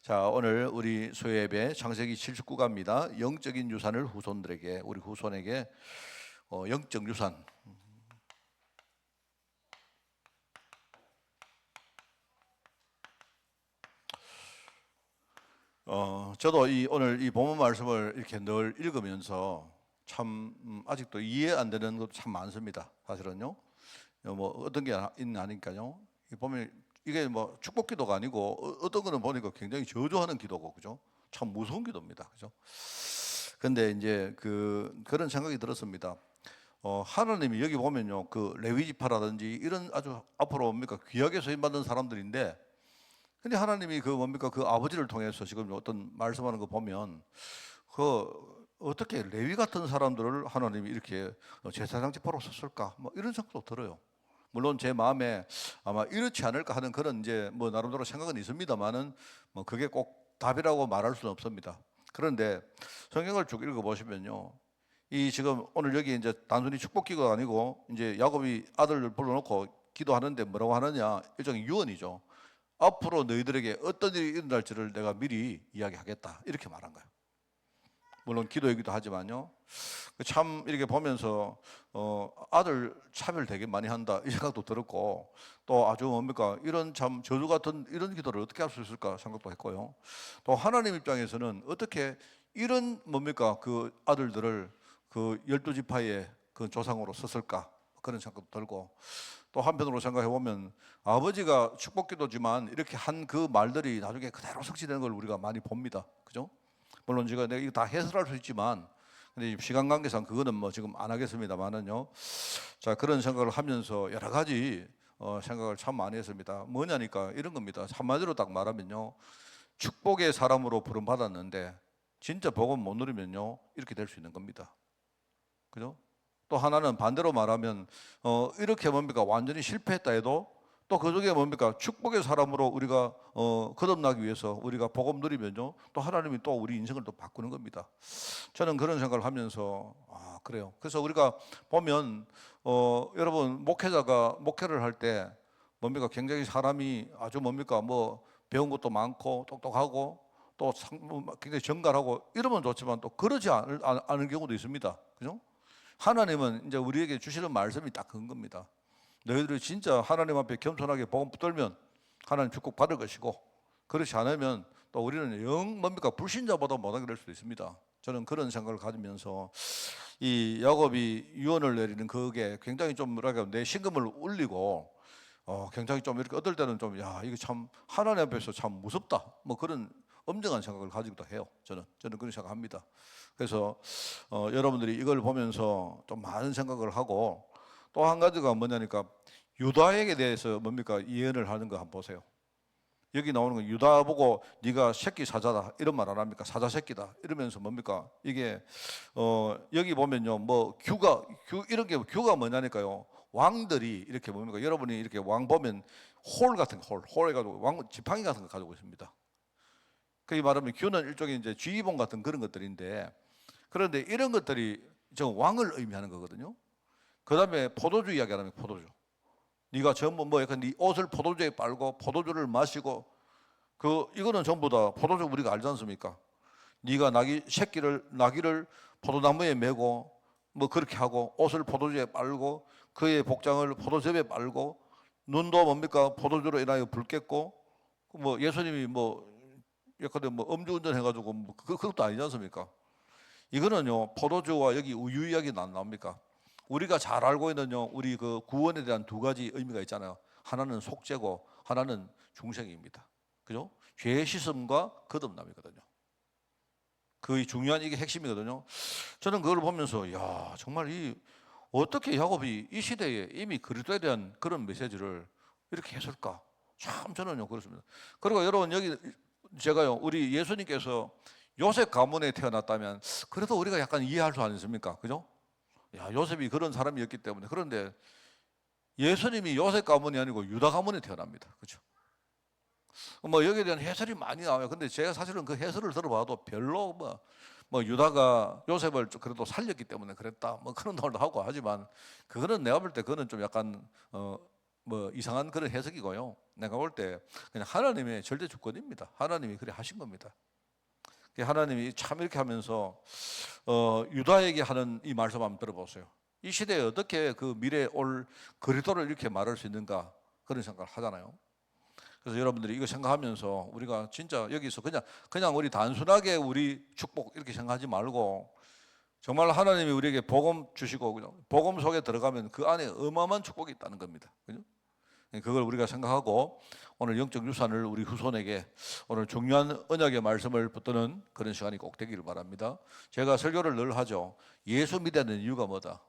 자, 오늘 우리 소예배 창세기 79가입니다. 영적인 유산을 후손들에게, 우리 후손에게 영적 유산. 저도 오늘 이 본문 말씀을 이렇게 늘 읽으면서 참 아직도 이해 안 되는 것도 참 많습니다. 사실은요. 뭐 어떤 게 있나 하니까요. 보면 이게 뭐 축복 기도가 아니고 어떤 거는 보니까 굉장히 저주하는 기도고, 그죠? 참 무서운 기도입니다, 그죠? 근데 이제 그런 생각이 들었습니다. 하나님이 여기 보면요, 그 레위 지파라든지 이런 아주 앞으로 뭡니까 귀하게 쓰임 받는 사람들인데, 근데 하나님이 그 뭡니까 그 아버지를 통해서 지금 어떤 말씀하는 거 보면 어떻게 레위 같은 사람들을 하나님이 이렇게 제사장 지파로 썼을까? 뭐 이런 생각도 들어요. 물론 제 마음에 아마 이렇지 않을까 하는 그런 이제 뭐 나름대로 생각은 있습니다만은 뭐 그게 꼭 답이라고 말할 수는 없습니다. 그런데 성경을 쭉 읽어보시면요, 이 지금 오늘 여기 이제 단순히 축복 기도가 아니고 이제 야곱이 아들을 불러놓고 기도하는데 뭐라고 하느냐, 일종의 유언이죠. 앞으로 너희들에게 어떤 일이 일어날지를 내가 미리 이야기하겠다, 이렇게 말한 거예요. 물론 기도이기도 하지만요. 참 이렇게 보면서 아들 차별 되게 많이 한다 이 생각도 들었고, 또 아주 뭡니까 이런 참 저주 같은 이런 기도를 어떻게 할 수 있을까 생각도 했고요. 또 하나님 입장에서는 어떻게 이런 뭡니까 그 아들들을 그 12지파의 그 조상으로 썼을까, 그런 생각도 들고, 또 한편으로 생각해 보면 아버지가 축복 기도지만 이렇게 한 그 말들이 나중에 그대로 성취되는 걸 우리가 많이 봅니다, 그죠? 물론 제가 내가 이거 다 해설할 수 있지만, 근데 시간 관계상 그거는 뭐 지금 안 하겠습니다만은요. 자, 그런 생각을 하면서 여러 가지 생각을 참 많이 했습니다. 뭐냐니까 이런 겁니다. 한마디로 딱 말하면요, 축복의 사람으로 부름 받았는데 진짜 복음 못 누리면요 이렇게 될 수 있는 겁니다. 그죠? 또 하나는 반대로 말하면 이렇게 뭡니까 완전히 실패했다 해도 또 그중에 뭡니까 축복의 사람으로 우리가 거듭나기 위해서 우리가 복음 누리면요 또 하나님이 또 우리 인생을 또 바꾸는 겁니다. 저는 그런 생각을 하면서 그래요. 그래서 우리가 보면 여러분 목회자가 목회를 할 때 뭡니까 굉장히 사람이 아주 뭡니까 뭐 배운 것도 많고 똑똑하고 또 굉장히 정갈하고 이러면 좋지만 또 그러지 않을 경우도 있습니다. 그죠? 하나님은 이제 우리에게 주시는 말씀이 딱 그런 겁니다. 너희들이 진짜 하나님 앞에 겸손하게 복음 붙들면 하나님 축복 받을 것이고, 그렇지 않으면 또 우리는 영 뭡니까 불신자보다 못하게 될 수도 있습니다. 저는 그런 생각을 가지면서 이 야곱이 유언을 내리는 그게 굉장히 좀 뭐랄까 내 심금을 울리고, 굉장히 좀 이렇게 어떨 때는 좀 이게 참 하나님 앞에서 참 무섭다 뭐 그런 엄정한 생각을 가지기도 해요. 저는 그런 생각합니다. 그래서 여러분들이 이걸 보면서 좀 많은 생각을 하고, 또 한 가지가 뭐냐니까 유다에게 대해서 뭡니까 예언을 하는 거 한번 보세요. 여기 나오는 거 유다 보고 네가 새끼 사자다 이런 말 안 합니까? 사자 새끼다 이러면서 뭡니까 이게 여기 보면요 뭐 이런 게 규가 뭐냐니까요, 왕들이 이렇게 뭡니까 여러분이 이렇게 왕 보면 홀 같은 홀 해가지고 왕 지팡이 같은 거 가지고 있습니다. 그게 말하면 규는 일종의 이제 쥐봉 같은 그런 것들인데, 그런데 이런 것들이 저 왕을 의미하는 거거든요. 그 다음에 포도주 이야기하면 포도주. 네가 전부 뭐 약간 네 옷을 포도주에 빨고 포도주를 마시고 이거는 전부 다 포도주 우리가 알지 않습니까? 네가 나귀를 포도나무에 메고 뭐 그렇게 하고 옷을 포도주에 빨고 그의 복장을 포도즙에 빨고 눈도 뭡니까 포도주로 인하여 붉겠고, 뭐 예수님이 뭐 약간 뭐 음주운전 해가지고 뭐 그것도 아니지 않습니까? 이거는요 포도주와 여기 우유 이야기는 안 나옵니까? 우리가 잘 알고 있는요 우리 그 구원에 대한 두 가지 의미가 있잖아요. 하나는 속죄고 하나는 중생입니다. 그죠? 죄의 씻음과 거듭남이거든요. 그 중요한 이게 핵심이거든요. 저는 그걸 보면서 정말 어떻게 야곱이 이 시대에 이미 그리스도에 대한 그런 메시지를 이렇게 했을까? 참 저는요 그렇습니다. 그리고 여러분 여기 제가요 우리 예수님께서 요셉 가문에 태어났다면 그래도 우리가 약간 이해할 수 아니습니까? 그죠? 요셉이 그런 사람이었기 때문에. 그런데 예수님이 요셉 가문이 아니고 유다 가문에 태어납니다. 그죠? 뭐 여기에 대한 해설이 많이 나와요. 근데 제가 사실은 그 해설을 들어봐도 별로 뭐 유다가 요셉을 그래도 살렸기 때문에 그랬다 뭐 그런 말도 하고 하지만, 그거는 내가 볼 때 그거는 좀 약간 뭐 이상한 그런 해석이고요. 내가 볼 때 그냥 하나님의 절대 주권입니다. 하나님이 그래 하신 겁니다. 하나님이 참 이렇게 하면서 유다에게 하는 이 말씀 한번 들어보세요. 이 시대에 어떻게 그 미래에 올 그리스도를 이렇게 말할 수 있는가 그런 생각을 하잖아요. 그래서 여러분들이 이거 생각하면서 우리가 진짜 여기서 그냥 우리 단순하게 우리 축복 이렇게 생각하지 말고 정말 하나님이 우리에게 복음 주시고 복음 속에 들어가면 그 안에 어마어마한 축복이 있다는 겁니다. 그죠? 그걸 우리가 생각하고 오늘 영적 유산을 우리 후손에게 오늘 중요한 언약의 말씀을 붙드는 그런 시간이 꼭 되기를 바랍니다. 제가 설교를 늘 하죠. 예수 믿어야 되는 이유가 뭐다?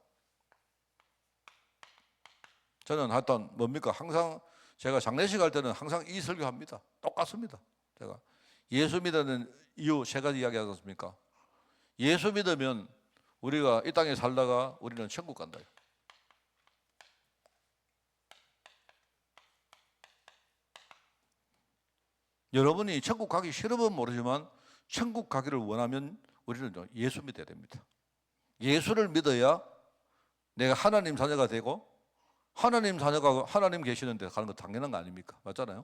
저는 하여튼 뭡니까? 항상 제가 장례식 할 때는 항상 이 설교합니다. 똑같습니다. 제가 예수 믿는 이유 세 가지 이야기 하지 않습니까? 예수 믿으면 우리가 이 땅에 살다가 우리는 천국 간다. 여러분이 천국 가기 싫으면 모르지만 천국 가기를 원하면 우리는 예수 믿어야 됩니다. 예수를 믿어야 내가 하나님 자녀가 되고 하나님 자녀가 하나님 계시는 데 가는 거 당연한 거 아닙니까? 맞잖아요.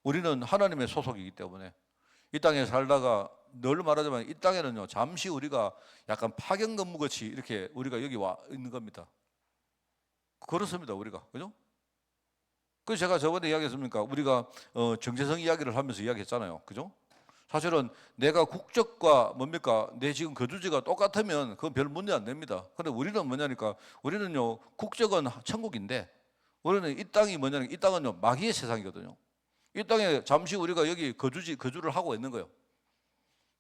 우리는 하나님의 소속이기 때문에 이 땅에 살다가 늘 말하지만 이 땅에는요 잠시 우리가 약간 파견 근무같이 이렇게 우리가 여기 와 있는 겁니다. 그렇습니다. 우리가 그죠? 그 제가 저번에 이야기했습니까? 우리가 정체성 이야기를 하면서 이야기했잖아요. 그죠? 사실은 내가 국적과 뭡니까? 내 지금 거주지가 똑같으면 그건 별 문제 안 됩니다. 근데 우리는 뭐냐니까 우리는요 국적은 천국인데 우리는 이 땅이 뭐냐니까 이 땅은요 마귀의 세상이거든요. 이 땅에 잠시 우리가 여기 거주를 하고 있는 거예요.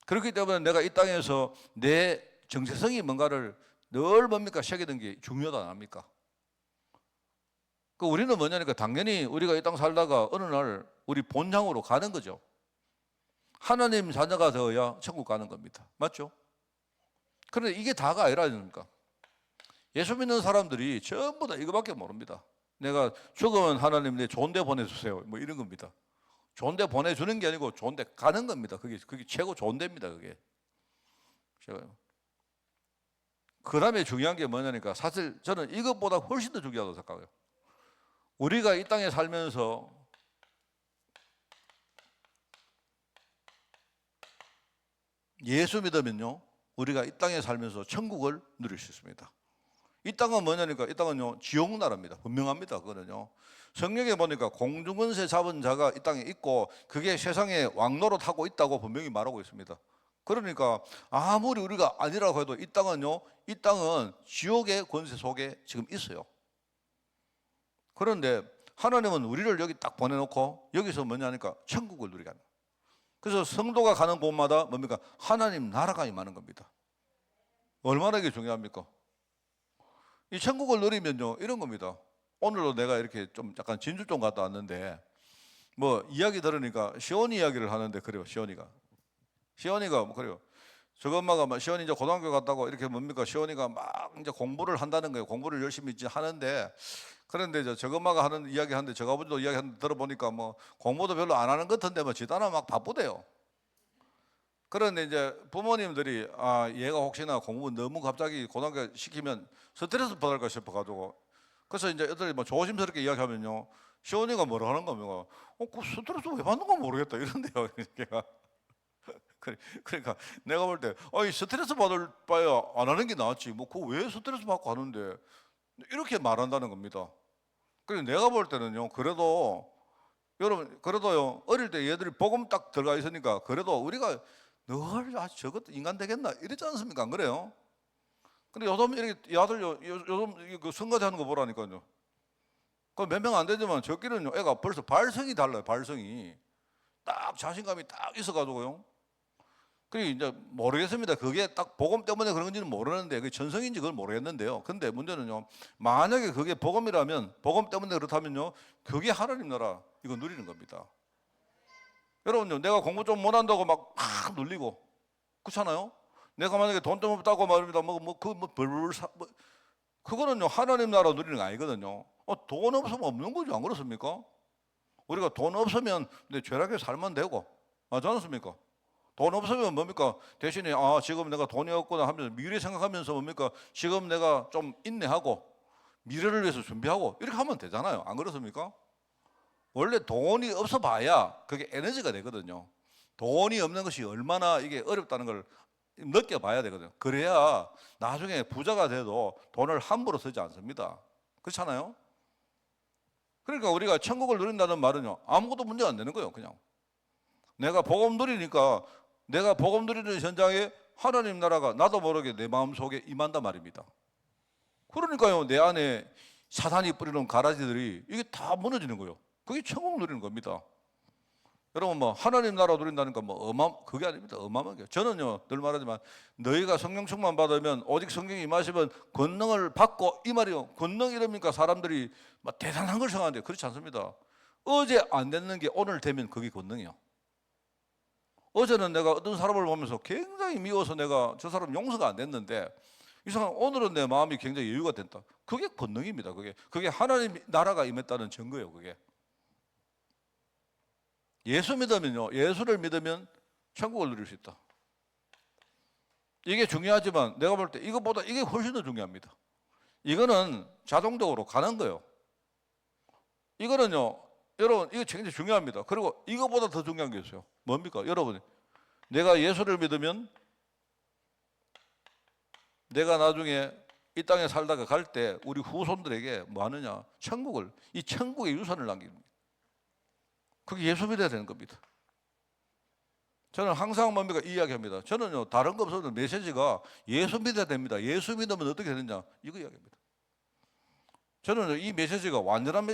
그렇기 때문에 내가 이 땅에서 내 정체성이 뭔가를 늘 뭡니까? 새기는 게 중요하다 안 합니까? 그 우리는 뭐냐니까 당연히 우리가 이 땅 살다가 어느 날 우리 본향으로 가는 거죠. 하나님 자녀가 되어야 천국 가는 겁니다. 맞죠? 그런데 이게 다가 아니라니까. 예수 믿는 사람들이 전부 다 이거밖에 모릅니다. 내가 죽으면 하나님 내 좋은 데 보내주세요. 뭐 이런 겁니다. 좋은 데 보내주는 게 아니고 좋은 데 가는 겁니다. 그게 최고 좋은 데입니다. 그게. 그 다음에 중요한 게 뭐냐니까 사실 저는 이것보다 훨씬 더 중요하다고 생각해요. 우리가 이 땅에 살면서 예수 믿으면요 우리가 이 땅에 살면서 천국을 누릴 수 있습니다. 이 땅은 뭐냐니까 이 땅은요 지옥 나라입니다. 분명합니다. 그거는요 성경에 보니까 공중권세 잡은 자가 이 땅에 있고 그게 세상에 왕노릇 하고 있다고 분명히 말하고 있습니다. 그러니까 아무리 우리가 아니라고 해도 이 땅은 지옥의 권세 속에 지금 있어요. 그런데 하나님은 우리를 여기 딱 보내놓고 여기서 뭐냐니까 천국을 누리게 합니다. 그래서 성도가 가는 곳마다 뭡니까? 하나님 나라가 임하는 겁니다. 얼마나 이게 중요합니까? 이 천국을 누리면요 이런 겁니다. 오늘도 내가 이렇게 좀 약간 진주 좀 갔다 왔는데 뭐 이야기 들으니까 시온이 이야기를 하는데 그래요. 시온이가 뭐 그래요. 저거 엄마가 막 시온이 이제 고등학교 갔다고 이렇게 뭡니까? 시온이가 막 이제 공부를 한다는 거예요. 공부를 열심히 이제 하는데 그런데 저거 엄마가 하는 이야기 하는데 저거 아버지도 이야기 하는데 들어보니까 뭐 공부도 별로 안 하는 것 같은데 뭐 지단아 막 바쁘대요. 그런데 이제 부모님들이 얘가 혹시나 공부 너무 갑자기 고등학교 시키면 스트레스 받을까 싶어가지고 그래서 이제 애들이 뭐 조심스럽게 이야기하면요 시온이가 뭐라 하는 겁니까? 그 스트레스 왜 받는 건 모르겠다 이런데요. 걔가 그러니까 내가 볼 때 스트레스 받을 바에 안 하는 게 낫지 뭐 그거 왜 스트레스 받고 하는데 이렇게 말한다는 겁니다. 그래서 내가 볼 때는요 그래도 여러분 그래도요 어릴 때 얘들이 복음 딱 들어가 있으니까 그래도 우리가 늘 저것도 인간 되겠나 이랬지 않습니까? 안 그래요? 근데 요즘 이렇게 요즘 그 선거대 하는 거 보라니까요. 그 몇 명 안 되지만 저끼리는요 애가 벌써 발성이 달라요. 발성이 딱 자신감이 딱 있어가지고요. 그게 이제 모르겠습니다. 그게 딱 복음 때문에 그런 건지는 모르는데 그게 전성인지 그걸 모르겠는데요. 근데 문제는요 만약에 그게 복음이라면 복음 때문에 그렇다면요 그게 하나님 나라 이거 누리는 겁니다. 여러분요 내가 공부 좀 못한다고 막 눌리고 그렇잖아요. 내가 만약에 돈 좀 없다고 말입니다. 그거는요 하나님 나라 누리는 거 아니거든요. 돈 없으면 없는 거죠. 안 그렇습니까? 우리가 돈 없으면 죄락에 살면 되고 맞지 않습니까? 돈 없으면 뭡니까? 대신에 지금 내가 돈이 없구나 하면서 미래 생각하면서 뭡니까? 지금 내가 좀 인내하고 미래를 위해서 준비하고 이렇게 하면 되잖아요. 안 그렇습니까? 원래 돈이 없어 봐야 그게 에너지가 되거든요. 돈이 없는 것이 얼마나 이게 어렵다는 걸 느껴봐야 되거든요. 그래야 나중에 부자가 돼도 돈을 함부로 쓰지 않습니다. 그렇잖아요? 그러니까 우리가 천국을 누린다는 말은요, 아무것도 문제가 안 되는 거예요. 그냥 내가 복음 누리니까, 내가 복음 누리는 현장에 하나님 나라가 나도 모르게 내 마음속에 임한단 말입니다. 그러니까요, 내 안에 사단이 뿌리는 가라지들이 이게 다 무너지는 거예요. 그게 천국 누리는 겁니다. 여러분, 뭐 하나님 나라 누린다니까 뭐 그게 아닙니다. 어마어마한 게. 저는요 늘 말하지만, 너희가 성령 충만 받으면, 오직 성령이 임하시면 권능을 받고, 이 말이요. 권능 이럽니까? 사람들이 막 대단한 걸 생각하는데 그렇지 않습니다. 어제 안 됐는 게 오늘 되면 그게 권능이요. 어제는 내가 어떤 사람을 보면서 굉장히 미워서 내가 저 사람 용서가 안 됐는데, 이상한 오늘은 내 마음이 굉장히 여유가 된다. 그게 권능입니다. 그게 하나님 나라가 임했다는 증거예요. 그게. 예수 믿으면요, 예수를 믿으면 천국을 누릴 수 있다. 이게 중요하지만 내가 볼 때 이것보다 이게 훨씬 더 중요합니다. 이거는 자동적으로 가는 거예요. 이거는요, 여러분, 이거 굉장히 중요합니다. 그리고 이거보다 더 중요한 게 있어요. 뭡니까? 여러분, 내가 예수를 믿으면 내가 나중에 이 땅에 살다가 갈 때 우리 후손들에게 뭐 하느냐? 이 천국의 유산을 남깁니다. 그게 예수 믿어야 되는 겁니다. 저는 항상 뭡니까? 이 이야기합니다. 저는요, 다른 거 없어도 메시지가 예수 믿어야 됩니다. 예수 믿으면 어떻게 되느냐? 이거 이야기합니다. 저는 이 메시지가 완전한,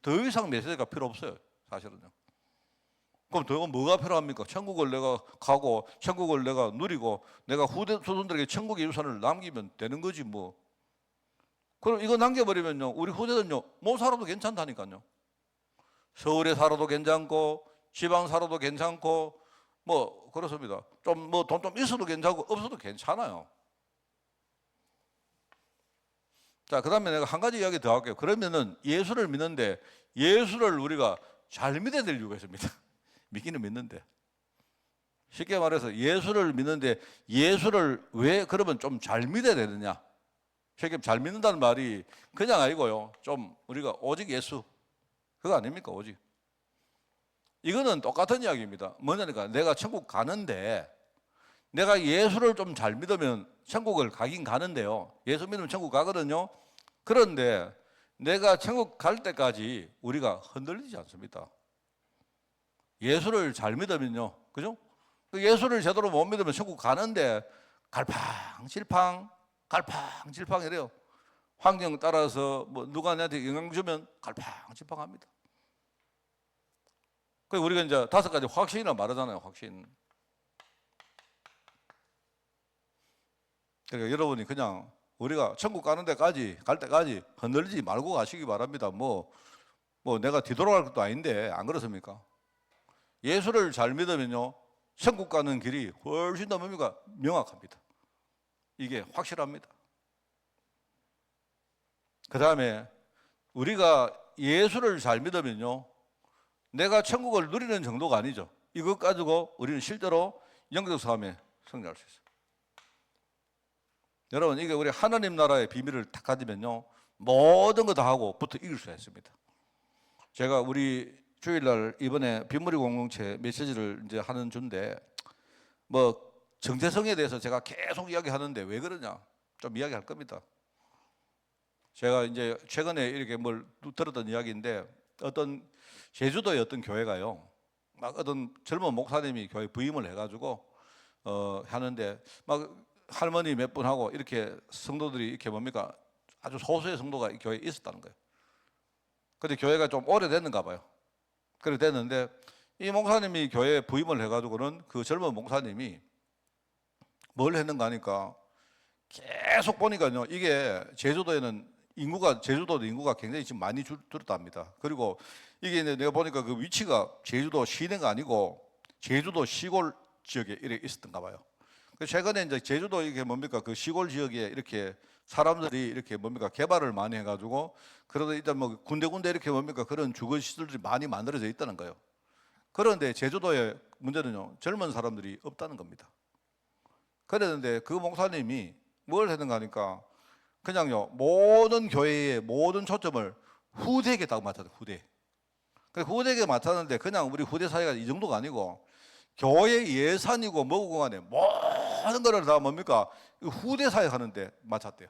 더 이상 메시지가 필요 없어요. 사실은요. 그럼 더 뭐가 필요합니까? 천국을 내가 가고, 천국을 내가 누리고, 내가 후대 후손들에게 천국의 유산을 남기면 되는 거지 뭐. 그럼 이거 남겨버리면요, 우리 후대는요, 못 살아도 괜찮다니까요. 서울에 살아도 괜찮고, 지방 살아도 괜찮고, 뭐 그렇습니다. 좀 뭐 돈 좀 있어도 괜찮고 없어도 괜찮아요. 자, 그다음에 내가 한 가지 이야기 더 할게요. 그러면은 예수를 믿는데, 예수를 우리가 잘 믿어야 될 이유가 있습니다. 믿기는 믿는데, 쉽게 말해서 예수를 믿는데, 예수를 왜 그러면 좀 잘 믿어야 되느냐? 쉽게 잘 믿는다는 말이 그냥 아니고요, 좀 우리가 오직 예수, 그거 아닙니까? 오직. 이거는 똑같은 이야기입니다. 뭐냐니까, 내가 천국 가는데, 내가 예수를 좀 잘 믿으면 천국을 가긴 가는데요, 예수 믿으면 천국 가거든요. 그런데 내가 천국 갈 때까지 우리가 흔들리지 않습니다. 예수를 잘 믿으면요, 그죠? 예수를 제대로 못 믿으면 천국 가는데 갈팡질팡 이래요. 환경 따라서 뭐 누가 나한테 영향 주면 갈팡질팡합니다. 그래서 우리가 이제 5가지 확신이라 말하잖아요. 확신. 그러니까 여러분이 그냥 우리가 천국 가는 데까지, 갈 때까지 흔들리지 말고 가시기 바랍니다. 뭐 내가 뒤돌아갈 것도 아닌데, 안 그렇습니까? 예수를 잘 믿으면요, 천국 가는 길이 훨씬 더 뭡니까? 명확합니다. 이게 확실합니다. 그 다음에 우리가 예수를 잘 믿으면요, 내가 천국을 누리는 정도가 아니죠. 이것 가지고 우리는 실제로 영적 삶에 승리할 수 있어요. 여러분, 이게 우리 하나님 나라의 비밀을 딱 가지면요, 모든 거 다 하고 붙어 이길 수가 있습니다. 제가 우리 주일날 이번에 빗물이 공동체 메시지를 이제 하는 주인데, 뭐 정체성에 대해서 제가 계속 이야기하는데 왜 그러냐? 좀 이야기할 겁니다. 제가 이제 최근에 이렇게 뭘 들었던 이야기인데, 어떤 제주도의 어떤 교회가요, 막 어떤 젊은 목사님이 교회 부임을 해가지고 하는데, 막 할머니 몇 분 하고 이렇게 성도들이 이렇게 뭡니까? 아주 소수의 성도가 이 교회에 있었다는 거예요. 근데 교회가 좀 오래됐는가 봐요. 그래 됐는데, 이 목사님이 교회에 부임을 해가지고는 그 젊은 목사님이 뭘 했는가 하니까, 계속 보니까요, 이게 제주도도 인구가 굉장히 지금 많이 줄었답니다. 그리고 이게 내가 보니까 그 위치가 제주도 시내가 아니고 제주도 시골 지역에 이렇게 있었던가 봐요. 최근에 이제 제주도 이게 뭡니까? 그 시골 지역에 이렇게 사람들이 이렇게 뭡니까? 개발을 많이 해가지고, 그러다 일단 뭐 군데군데 이렇게 뭡니까? 그런 주거 시설들이 많이 만들어져 있다는 거예요. 그런데 제주도의 문제는요, 젊은 사람들이 없다는 겁니다. 그랬는데 그 목사님이 뭘 했는가 하니까, 그냥요 모든 교회의 모든 초점을 후대에게 딱 맞춰요. 후대. 그 후대에게 맞췄는데 그냥 우리 후대 사회가 이 정도가 아니고 교회 예산이고 뭐고 간에 모든 거를 다 뭡니까 후대 사회 하는데 맞췄대요.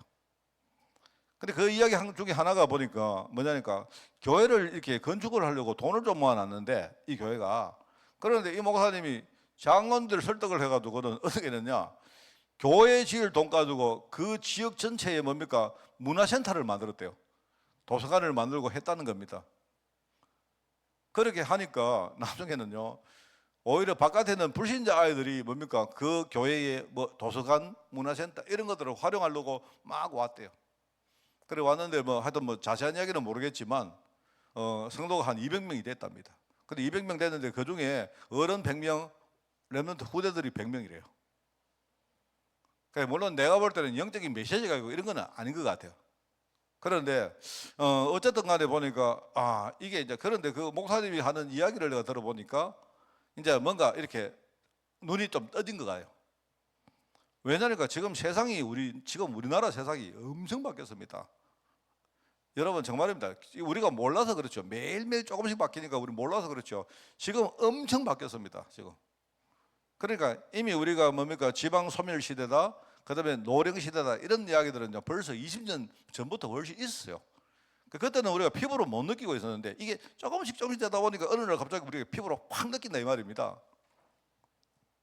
근데 그 이야기 중에 하나가 보니까 뭐냐니까 교회를 이렇게 건축을 하려고 돈을 좀 모아놨는데 이 교회가 그런데 이 목사님이 장원들 설득을 해가지고는 어떻게 됐냐 교회 지을 돈 가지고 그 지역 전체에 뭡니까 문화센터를 만들었대요. 도서관을 만들고 했다는 겁니다. 그렇게 하니까 나중에는요 오히려 바깥에는 불신자 아이들이 뭡니까 그 교회의 뭐 도서관 문화센터 이런 것들을 활용하려고 막 왔대요. 그래 왔는데 뭐 하여튼 뭐 자세한 이야기는 모르겠지만 성도가 한 200명이 됐답니다. 근데 200명 됐는데 그 중에 어른 100명, 렘넌트 후대들이 100명이래요. 그러니까 물론 내가 볼 때는 영적인 메시지가 있고 이런 건 아닌 것 같아요. 그런데 어쨌든 간에 보니까 이게 이제 그런데 그 목사님이 하는 이야기를 내가 들어보니까 이제 뭔가 이렇게 눈이 좀 떠진 것 같아요. 왜냐니까 지금 세상이 지금 우리나라 세상이 엄청 바뀌었습니다. 여러분 정말입니다. 우리가 몰라서 그렇죠. 매일매일 조금씩 바뀌니까 우리 몰라서 그렇죠. 지금 엄청 바뀌었습니다. 지금. 그러니까 이미 우리가 뭡니까 지방 소멸 시대다, 그다음에 노령 시대다 이런 이야기들은 벌써 20년 전부터 훨씬 있었어요. 그때는 우리가 피부로 못 느끼고 있었는데 이게 조금씩 되다 보니까 어느 날 갑자기 우리가 피부로 확 느낀다 이 말입니다.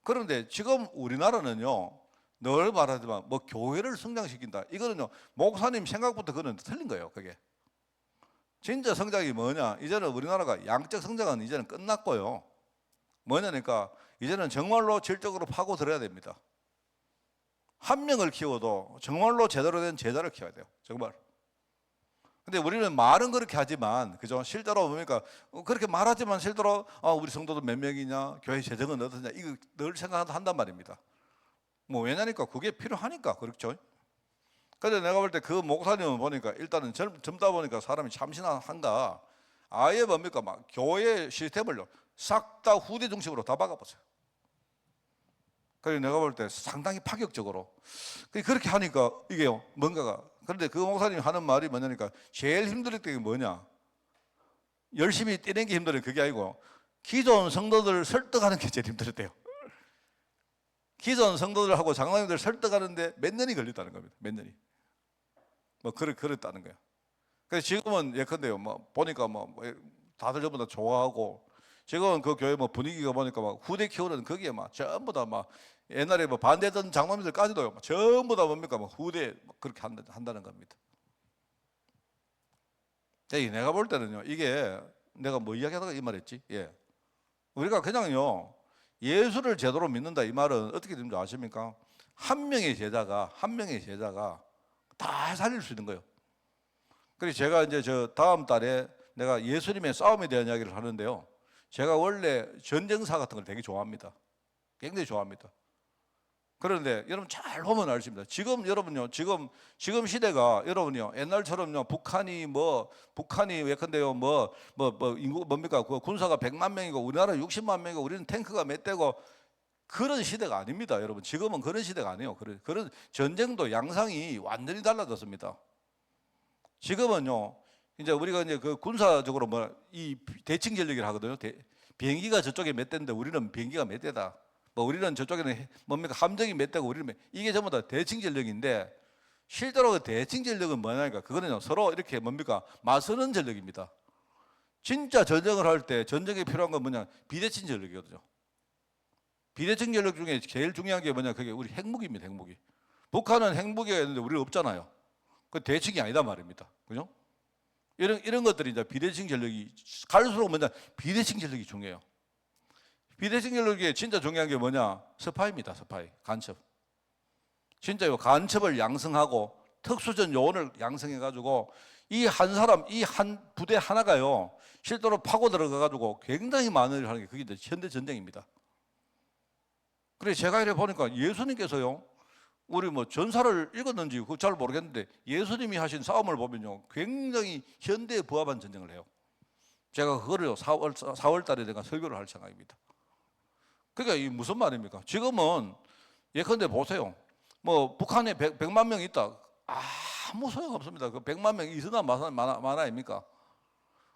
그런데 지금 우리나라는요 늘 말하지만 뭐 교회를 성장시킨다 이거는요 목사님 생각부터 그건 틀린 거예요. 그게 진짜 성장이 뭐냐, 이제는 우리나라가 양적 성장은 이제는 끝났고요 뭐냐니까 이제는 정말로 질적으로 파고들어야 됩니다. 한 명을 키워도 정말로 제대로 된 제자를 키워야 돼요. 정말. 근데 우리는 말은 그렇게 하지만 그죠? 실제로 뭡니까 그렇게 말하지만 실제로 우리 성도들 몇 명이냐, 교회 재정은 어떠냐 이거 늘 생각한단 말입니다. 뭐 왜냐니까 그게 필요하니까. 그렇죠? 근데 내가 볼 때 그 목사님은 보니까 일단은 젊다 보니까 사람이 참신한가 아예 뭡니까 막 교회 시스템을 싹 다 후대 중심으로 다 바꿔보세요. 그래서 내가 볼 때 상당히 파격적으로 그렇게 하니까 이게요 뭔가가. 그런데 그 목사님이 하는 말이 뭐냐니까 제일 힘들 때 뭐냐, 열심히 뛰는 게 힘들어요. 그게 아니고 기존 성도들 설득하는 게 제일 힘들었대요. 기존 성도들하고 장로님들 설득하는데 몇 년이 걸렸다는 겁니다. 몇 년이. 뭐 그랬다는 거예요. 그래서 지금은 예컨대요 뭐 보니까 뭐 다들 전부 다 좋아하고 지금은 그 교회 뭐 분위기가 보니까 막 후대 키우는 거기에 막 전부 다 막 옛날에 뭐 반대했던 장로님들까지도요 전부 다 뭡니까 막 후대 그렇게 한다는 겁니다. 내가 볼 때는요 이게 내가 뭐 이야기하다가 이 말했지. 우리가 그냥요 예수를 제대로 믿는다 이 말은 어떻게 되는지 아십니까? 한 명의 제자가 다 살릴 수 있는 거예요. 그래서 제가 이제 저 다음 달에 내가 예수님의 싸움에 대한 이야기를 하는데요. 제가 원래 전쟁사 같은 걸 되게 좋아합니다. 굉장히 좋아합니다. 그런데 여러분 잘 보면 알십니다. 지금 여러분요, 지금 시대가 여러분요, 옛날처럼요, 북한이 예컨대요, 인구 뭡니까? 그 군사가 100만 명이고 우리나라 60만 명이고 우리는 탱크가 몇 대고 그런 시대가 아닙니다, 여러분. 지금은 그런 시대가 아니에요. 그런 전쟁도 양상이 완전히 달라졌습니다. 지금은요, 이제 우리가 이제 그 군사적으로 이 대칭 전력이라 하거든요. 비행기가 저쪽에 몇 대인데 우리는 비행기가 몇 대다. 우리는 저쪽에는 뭡니까 함정이 몇 대고 우리는 이게 전부 다 대칭 전력인데 실제로 그 대칭 전력은 뭐냐니까 그거는요 서로 이렇게 뭡니까 맞서는 전력입니다. 진짜 전쟁을 할 때 전쟁에 필요한 건 뭐냐 비대칭 전력이거든요. 비대칭 전력 중에 제일 중요한 게 뭐냐 그게 우리 핵무기입니다. 핵무기. 북한은 핵무기가 있는데 우리는 없잖아요. 그 대칭이 아니다 말입니다. 그죠? 이런 것들이 이제 비대칭 전력이 갈수록 뭐냐 비대칭 전력이 중요해요. 비대칭 전력이 진짜 중요한 게 뭐냐 스파이입니다. 스파이 간첩. 진짜 요 간첩을 양성하고 특수전 요원을 양성해 가지고 이 한 사람 이 한 부대 하나가요 실제로 파고 들어가 가지고 굉장히 많은 일을 하는 게 그게 이제 현대 전쟁입니다. 그래서 제가 이래 보니까 예수님께서요 우리 뭐 전사를 읽었는지 그거 잘 모르겠는데 예수님이 하신 싸움을 보면요 굉장히 현대에 부합한 전쟁을 해요. 제가 그거를 4월 달에 내가 설교를 할 생각입니다. 그러니까 이 무슨 말입니까? 지금은 예컨대 보세요. 뭐 북한에 100만 명 있다. 아무 소용 없습니다. 그 100만 명 이스나 마나 아닙니까?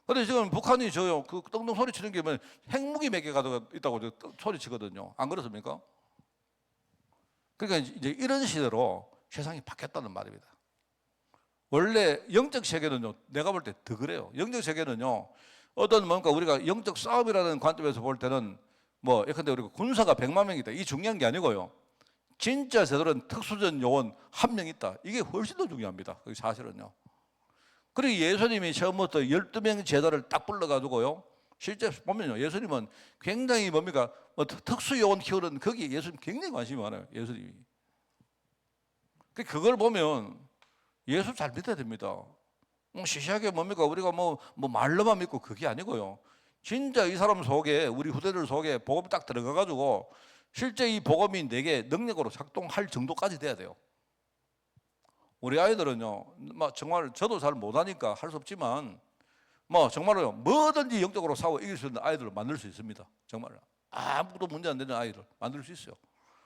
근데 지금 북한이 저요 그 떵떵 소리 치는 게 뭐 핵무기 몇 개 가지고 있다고 소리 치거든요. 안 그렇습니까? 그러니까 이제 이런 시대로 세상이 바뀌었다는 말입니다. 원래 영적 세계는요, 내가 볼 때 더 그래요. 영적 세계는요, 어떤 뭔가 우리가 영적 싸움이라는 관점에서 볼 때는 뭐 예컨대 우리가 군사가 100만 명이다. 이 중요한 게 아니고요. 진짜 제대로는 특수전 요원 한 명 있다. 이게 훨씬 더 중요합니다. 그게 사실은요. 그리고 예수님이 처음부터 12명 제자를 딱 불러가지고요. 실제 보면요. 예수님은 굉장히 뭡니까? 뭐 특수 요원 키우는 거기에 예수님 굉장히 관심이 많아요. 예수님이. 그걸 보면 예수 잘 믿어야 됩니다. 시시하게 뭡니까? 우리가 뭐 말로만 믿고 그게 아니고요. 진짜 이 사람 속에, 우리 후대들 속에 복음이 딱 들어가가지고 실제 이 복음이 내게 능력으로 작동할 정도까지 돼야 돼요. 우리 아이들은요, 정말 저도 잘 못하니까 할 수 없지만, 정말로 뭐든지 영적으로 싸워 이길 수 있는 아이들을 만들 수 있습니다. 정말 아무것도 문제 안 되는 아이들 만들 수 있어요.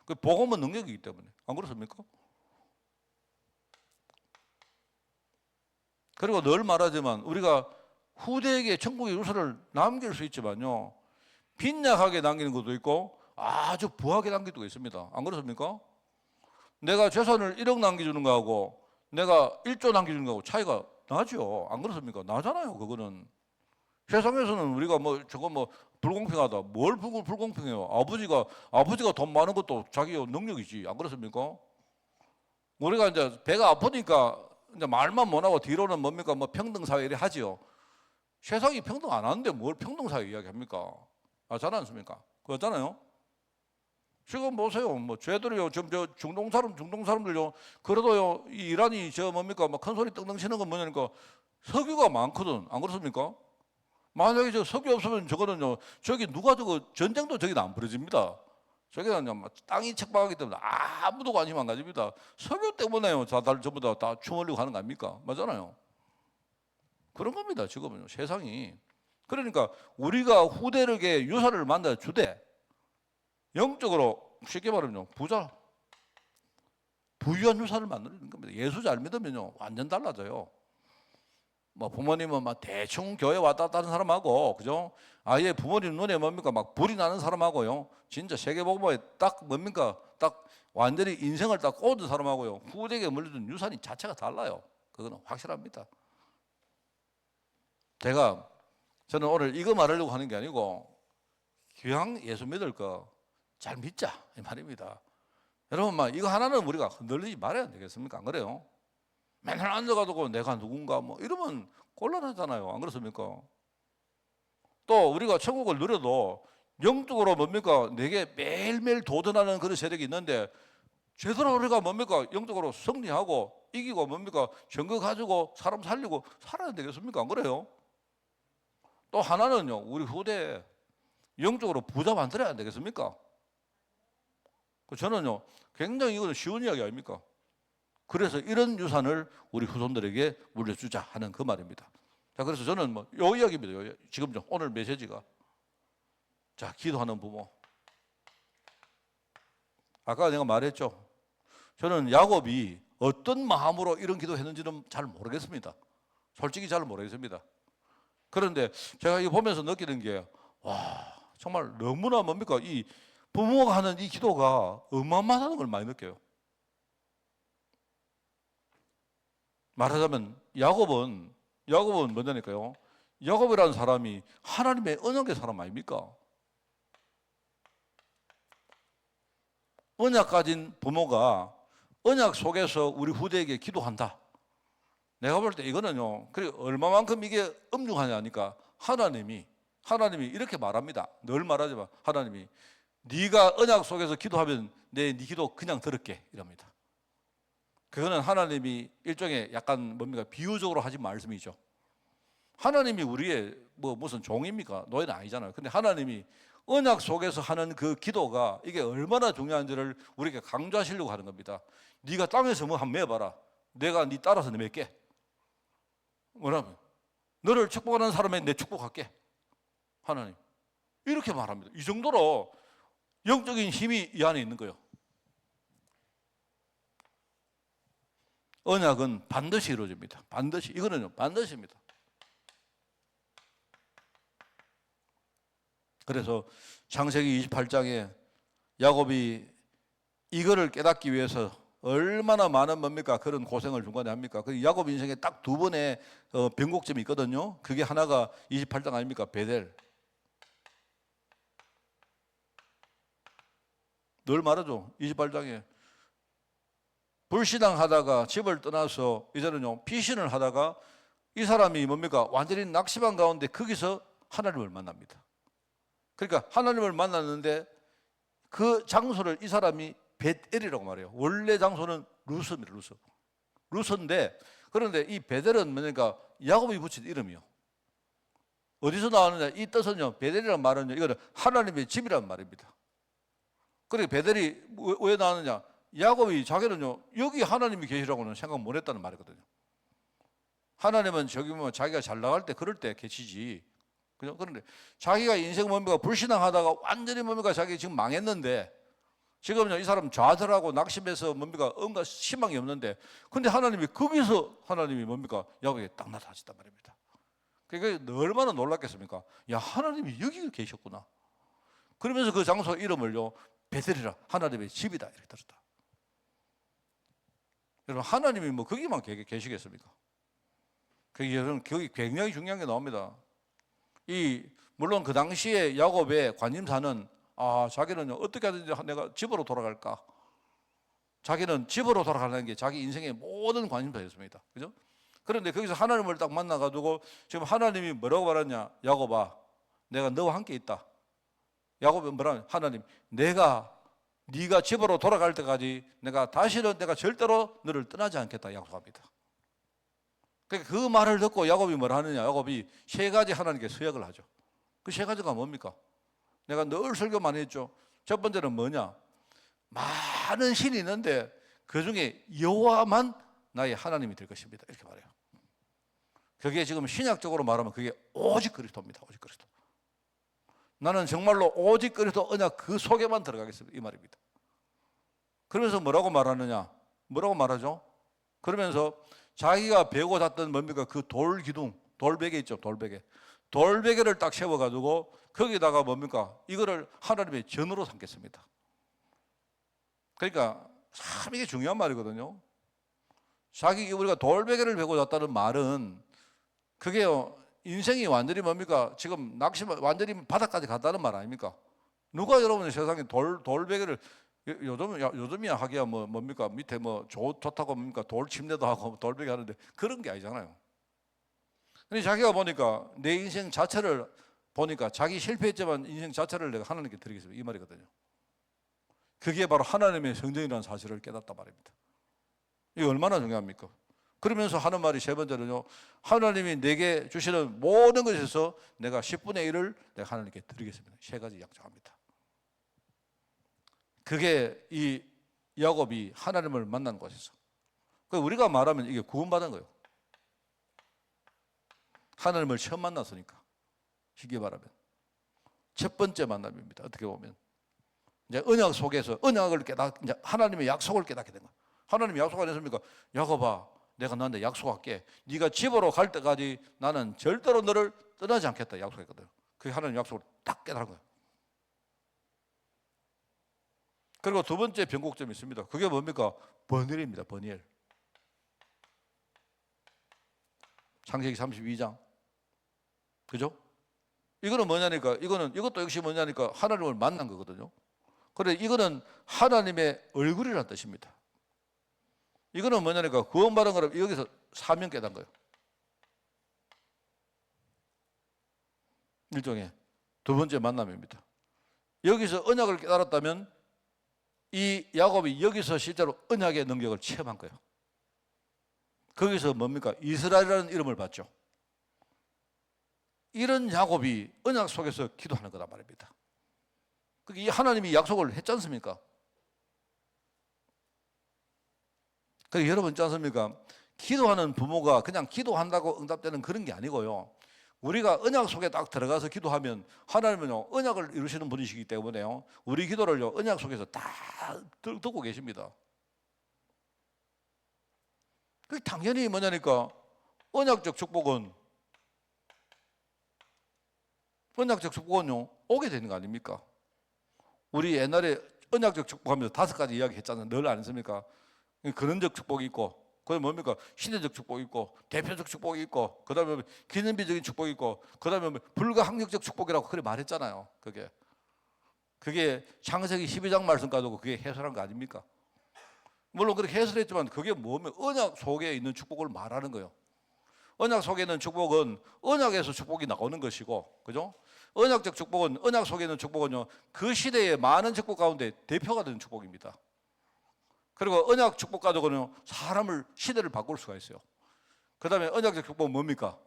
그 복음은 능력이기 때문에. 안 그렇습니까? 그리고 늘 말하지만 우리가 후대에게 천국의 유서를 남길 수 있지만요, 빈약하게 남기는 것도 있고 아주 부하게 남기는 것도 있습니다. 안 그렇습니까? 내가 재산을 1억 남겨주는 거하고 내가 1조 남겨주는 거하고 차이가 나죠. 안 그렇습니까? 나잖아요. 그거는 세상에서는 우리가 저거 불공평하다. 뭘 불공평해요? 아버지가 돈 많은 것도 자기 능력이지. 안 그렇습니까? 우리가 이제 배가 아프니까 이제 말만 못하고 뒤로는 뭡니까? 평등사회 이래 하지요. 세상이 평등 안 하는데 뭘 평등사회 이야기합니까? 잘 않습니까? 그렇잖아요. 지금 보세요. 쟤들이요. 지금 중동 사람들요. 그래도요, 이 이란이 큰 소리 떵떵 치는 건 뭐냐니까 석유가 많거든. 안 그렇습니까? 만약에 저 석유 없으면 저거는요, 저기 누가 전쟁도 저기는 안 벌어집니다. 저기는 땅이 척박하기 때문에 아무도 관심 안 가집니다. 석유 때문에요. 다들 전부 다 추멀리고 하는 거 아닙니까? 맞잖아요. 그런 겁니다. 지금은요. 세상이. 그러니까 우리가 후대에게 유산을 만들어 주되 영적으로 쉽게 말하면 부유한 유산을 만드는 겁니다. 예수 잘 믿으면요 완전 달라져요. 부모님은 대충 교회 왔다 갔다 하는 사람하고, 그죠? 아예 부모님 눈에 뭡니까? 불이 나는 사람하고요. 진짜 세계복음에 딱 뭡니까? 딱 완전히 인생을 딱 꽂은 사람하고요. 후대에게 물려준 유산이 자체가 달라요. 그거는 확실합니다. 저는 오늘 이거 말하려고 하는 게 아니고, 그냥 예수 믿을 거 잘 믿자. 이 말입니다. 여러분, 이거 하나는 우리가 흔들리지 말아야 되겠습니까? 안 그래요? 맨날 앉아가지고 내가 누군가 이러면 곤란하잖아요. 안 그렇습니까? 또 우리가 천국을 누려도 영적으로 뭡니까? 내게 매일매일 도전하는 그런 세력이 있는데 제대로 우리가 뭡니까? 영적으로 승리하고 이기고 뭡니까? 전거 가지고 사람 살리고 살아야 되겠습니까? 안 그래요? 또 하나는요, 우리 후대에 영적으로 부자 만들어야 안 되겠습니까? 저는요, 굉장히 이거는 쉬운 이야기 아닙니까? 그래서 이런 유산을 우리 후손들에게 물려주자 하는 그 말입니다. 자, 그래서 저는 요 이야기입니다. 지금 오늘 메시지가. 자, 기도하는 부모. 아까 내가 말했죠. 저는 야곱이 어떤 마음으로 이런 기도했는지는 잘 모르겠습니다. 솔직히 잘 모르겠습니다. 그런데 제가 이거 보면서 느끼는 게, 정말 너무나 뭡니까? 이 부모가 하는 이 기도가 어마어마하다는 걸 많이 느껴요. 말하자면 야곱은 뭐냐니까요. 야곱이라는 사람이 하나님의 언약의 사람 아닙니까? 언약 가진 부모가 언약 속에서 우리 후대에게 기도한다. 내가 볼 때 이거는요. 얼마만큼 이게 엄중하냐니까 하나님이 이렇게 말합니다. 늘 말하지만 하나님이 네가 언약 속에서 기도하면 네 기도 그냥 들을게 이럽니다. 그거는 하나님이 일종의 약간 비유적으로 하신 말씀이죠. 하나님이 우리의 무슨 종입니까? 노예는 아니잖아요. 근데 하나님이 언약 속에서 하는 그 기도가 이게 얼마나 중요한지를 우리에게 강조하시려고 하는 겁니다. 네가 땅에서 한번 매봐라. 내가 네 따라서 맺게. 뭐라면 너를 축복하는 사람에 내 축복할게. 하나님 이렇게 말합니다. 이 정도로 영적인 힘이 이 안에 있는 거예요. 언약은 반드시 이루어집니다. 반드시. 이거는요, 반드시입니다. 그래서 창세기 28장에 야곱이 이거를 깨닫기 위해서 얼마나 많은 뭡니까? 그런 고생을 중간에 합니까? 그 야곱 인생에 딱 두 번의 변곡점이 있거든요. 그게 하나가 28장 아닙니까? 베델. 늘 말하죠. 28장에 불신앙하다가 집을 떠나서 이제는요 피신을 하다가 이 사람이 뭡니까? 완전히 낙심한 가운데 거기서 하나님을 만납니다. 그러니까 하나님을 만났는데 그 장소를 이 사람이 베델이라고 말해요. 원래 장소는 루스입니다. 루스인데 그런데 이 베델은 뭐니까 야곱이 붙인 이름이요. 어디서 나왔느냐? 이 뜻은요 베델이라는 말은요 이거는 하나님의 집이라는 말입니다. 그러니까 베델이 왜 나왔느냐? 야곱이 자기는요 여기 하나님이 계시라고는 생각 못 했다는 말이거든요. 하나님은 저기 뭐 자기가 잘 나갈 때 그럴 때 계시지. 그죠? 그런데 자기가 인생 뭡니까 불신앙하다가 완전히 뭡니까 자기 지금 망했는데 지금요 이 사람 좌절하고 낙심해서 뭡니까 온갖 희망이 없는데 근데 하나님이 거기서 하나님이 뭡니까 야곱에게 딱 나타나셨단 말입니다. 그러니까 얼마나 놀랐겠습니까? 야 하나님이 여기 계셨구나. 그러면서 그 장소 이름을요 베델이라 하나님의 집이다 이렇게 들었다. 여러분 하나님이 뭐 거기만 계시겠습니까? 거기 굉장히 중요한 게 나옵니다. 물론 그 당시에 야곱의 관심사는 자기는 어떻게 하든지 내가 집으로 돌아갈까? 자기는 집으로 돌아가는 게 자기 인생의 모든 관심사였습니다. 그죠? 그런데 거기서 하나님을 딱 만나가지고 지금 하나님이 뭐라고 말하냐? 야곱아, 내가 너와 함께 있다. 야곱이 뭐라? 하나님, 네가 집으로 돌아갈 때까지 내가 절대로 너를 떠나지 않겠다 약속합니다. 그러니까 그 말을 듣고 야곱이 뭐라 하느냐? 야곱이 세 가지 하나님께 서약을 하죠. 그 세 가지가 뭡니까? 내가 늘 설교 많이 했죠. 첫 번째는 뭐냐? 많은 신이 있는데 그 중에 여호와만 나의 하나님이 될 것입니다. 이렇게 말해요. 그게 지금 신약적으로 말하면 그게 오직 그리스도입니다. 오직 그리스도. 나는 정말로 오직 그리스도 언약 그 속에만 들어가겠습니다. 이 말입니다. 그러면서 뭐라고 말하느냐? 뭐라고 말하죠? 그러면서 자기가 베고 잤던 뭡니까? 그 돌베개 있죠. 돌베개를 딱 세워가지고 거기다가 뭡니까? 이거를 하나님의 전으로 삼겠습니다. 그러니까 참 이게 중요한 말이거든요. 우리가 돌베개를 베고 잤다는 말은 그게요 인생이 완전히 뭡니까? 지금 완전히 바닥까지 갔다는 말 아닙니까? 누가 여러분의 세상에 돌베개를 요즘이야 하기야 뭡니까? 밑에 좋다고 뭡니까? 돌 침대도 하고 돌베개 하는데 그런 게 아니잖아요. 근데 자기가 보니까 내 인생 자체를 보니까 자기 실패했지만 인생 자체를 내가 하나님께 드리겠습니다. 이 말이거든요. 그게 바로 하나님의 성전이라는 사실을 깨닫단 말입니다. 이게 얼마나 중요합니까? 그러면서 하는 말이 세 번째는요. 하나님이 내게 주시는 모든 것에서 내가 10분의 1을 내가 하나님께 드리겠습니다. 세 가지 약속합니다. 그게 이 야곱이 하나님을 만난 곳에서. 우리가 말하면 이게 구원받은 거예요. 하나님을 처음 만났으니까. 쉽게 말하면. 첫 번째 만남입니다. 어떻게 보면. 이제 언약 속에서 이제 하나님의 약속을 깨닫게 된 거예요. 하나님이 약속 안 했습니까? 야곱아, 내가 너한테 약속할게. 네가 집으로 갈 때까지 나는 절대로 너를 떠나지 않겠다 약속했거든요. 그게 하나님 약속을 딱 깨달은 거예요. 그리고 두 번째 변곡점이 있습니다. 그게 뭡니까? 버니엘입니다. 버니엘. 창세기 32장. 그죠? 이거는 뭐냐니까, 이것도 역시 뭐냐니까 하나님을 만난 거거든요. 그래, 이거는 하나님의 얼굴이라는 뜻입니다. 이거는 뭐냐니까 구원받은 거라면 여기서 사명 깨달은 거예요. 일종의 두 번째 만남입니다. 여기서 언약을 깨달았다면 이 야곱이 여기서 실제로 언약의 능력을 체험한 거예요. 거기서 뭡니까? 이스라엘이라는 이름을 받죠. 이런 야곱이 언약 속에서 기도하는 거란 말입니다. 이 하나님이 약속을 했지 않습니까? 그래서 여러분 있지 않습니까? 기도하는 부모가 그냥 기도한다고 응답되는 그런 게 아니고요. 우리가 언약 속에 딱 들어가서 기도하면 하나님은요 언약을 이루시는 분이시기 때문에요 우리 기도를요 언약 속에서 다 듣고 계십니다. 그 당연히 뭐냐니까 언약적 축복은요 오게 되는 거 아닙니까? 우리 옛날에 언약적 축복하면서 5가지 이야기 했잖아요. 늘 안 했습니까? 근원적 축복이 있고, 그다음에 뭡니까? 시대적 축복이 있고, 대표적 축복이 있고, 그다음에 기념비적인 축복이 있고, 그다음에 불가항력적 축복이라고 그래 말했잖아요. 그게 창세기 12장 말씀 가지고 그게 해설한 거 아닙니까? 물론 그렇게 해설했지만 그게 뭐면 언약 속에 있는 축복을 말하는 거예요. 언약 속에 있는 축복은 언약에서 축복이 나오는 것이고, 그죠? 언약적 축복은 언약 속에 있는 축복은요 그 시대의 많은 축복 가운데 대표가 되는 축복입니다. 그리고 언약 축복 가지고는 사람을 시대를 바꿀 수가 있어요. 그 다음에 언약적 축복은 뭡니까?